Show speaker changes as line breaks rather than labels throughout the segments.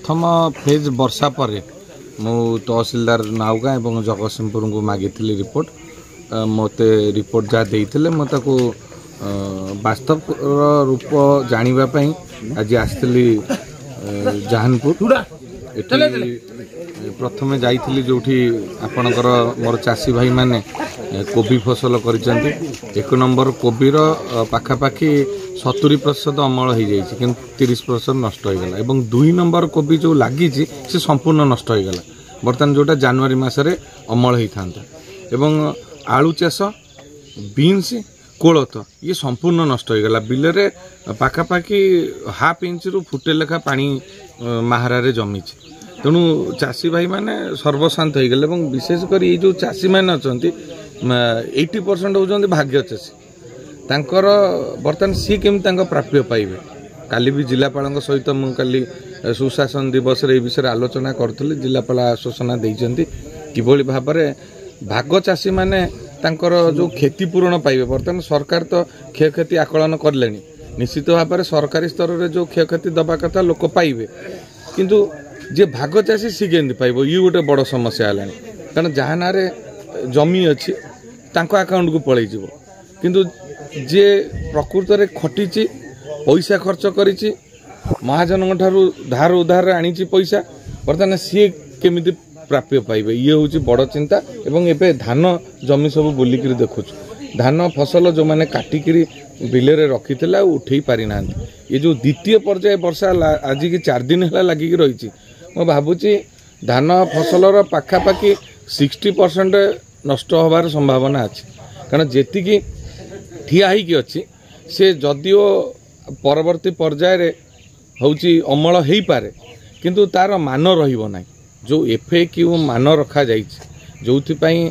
प्रथम फेज वर्षा पर मु तहसीलदार नाउगा और जगतसिंहपुर को मागी रिपोर्ट मते रिपोर्ट जहाँ देते मुझे वास्तव रूप जानापी आज आसली जहानपुर प्रथम जाइली जो आपणकर मोर चाषी भाई माने कोबी फसल कर 1 नंबर कोबीर पाखापाखि 70% अमल हो जाए कि 30% नष्ट हो गला एवं 2 नंबर कोबी जो लगी से संपूर्ण नष्ट हो गला बर्तमान जोटा जनवरी मसरे अमल होता एवं आलू चाष बीन्स कोलथ ये संपूर्ण नष्ट हो गला बिल रे पाखापाखि हाफ इंच रु फुटे लेखा पानी महारारे जमी तेणु चाषी भाई माने सर्वशांत हो गले विशेषकर ये जो चाषी मैंने अच्छा 80% होती भाग्य चाषी तांकर बर्तमान सी केमी प्राप्य पाइबे काली भी जिलापाल सहित मुझे सुशासन दिवस रे विषय आलोचना करूँ जिलापाल आश्वासना देइछंती किभली भाव में भाग चाषी माने तांकर जो क्षतिपूरण पाइबे बर्तमान सरकार तो क्षयक्षति आकलन करले निश्चित भाव में सरकारी स्तर में जो क्षयक्षति दबा कथा लोक पाइबे किंतु जे भाग चाषी सी केमी पाइब ये गोटे बड़ समस्या है कारण जहाँ ना जमी अच्छी अकाउंट को पलि किंतु जे प्रकृत में खटी पैसा खर्च करी महाजन धार उधार आनी पैसा बर्तमान सी केमी प्राप्य पाइबे ये हूँ बड़ चिंता एवं एबे धान जमी सब बुलिक देखु धान फसल जो मैंने काटिक बिले रखी उठे पारि ना ये जो द्वितीय पर्याय वर्षा आज की 4 दिन है लगिक रही मैं भावुची धान फसलर पाखापाखि 60% नष्ट होबार संभावना अच्छी कारण जेतिकी ठिया ही अच्छी से जदिओ परवर्ती पर्याय होची अमल हो पारे किंतु तार मान रहिबो नाही जो FAQ मान रखा जाइछि जोथिपाई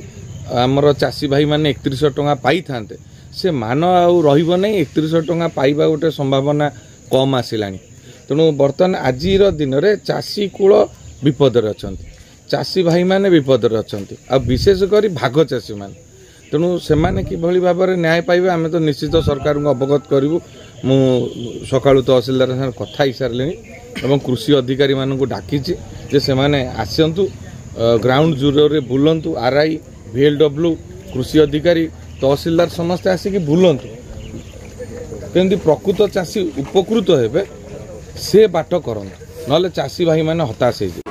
आमर चाषी भाई माने 3100 टंका पाई थांते से मान आउ रहिबो नाही 3100 टंका पाइबा गोटे संभावना कम आसिलानी तेणु बर्तमान आजिर दिन में चाषी कूल विपदर अच्छा चाषी भाई माने विपदर अच्छा आ विशेषकर भाग चाषी माने तेणु से किभली भाव में न्याय पाइबे आमे तो निश्चित सरकार को अवगत करूँ मु सकाळु तहसीलदार कथा ही सारे एवं कृषि अधिकारी मानक डाकी जे से माने आसतु ग्राउंड जीरो रे बुलंतु RI VLW कृषि अधिकारी तहसीलदार समस्ते आसिक बुलंतु केमती प्रकृत चाषी उपकृत हेबे से बाट करंतु नले चाषी भाई माने हताश हो।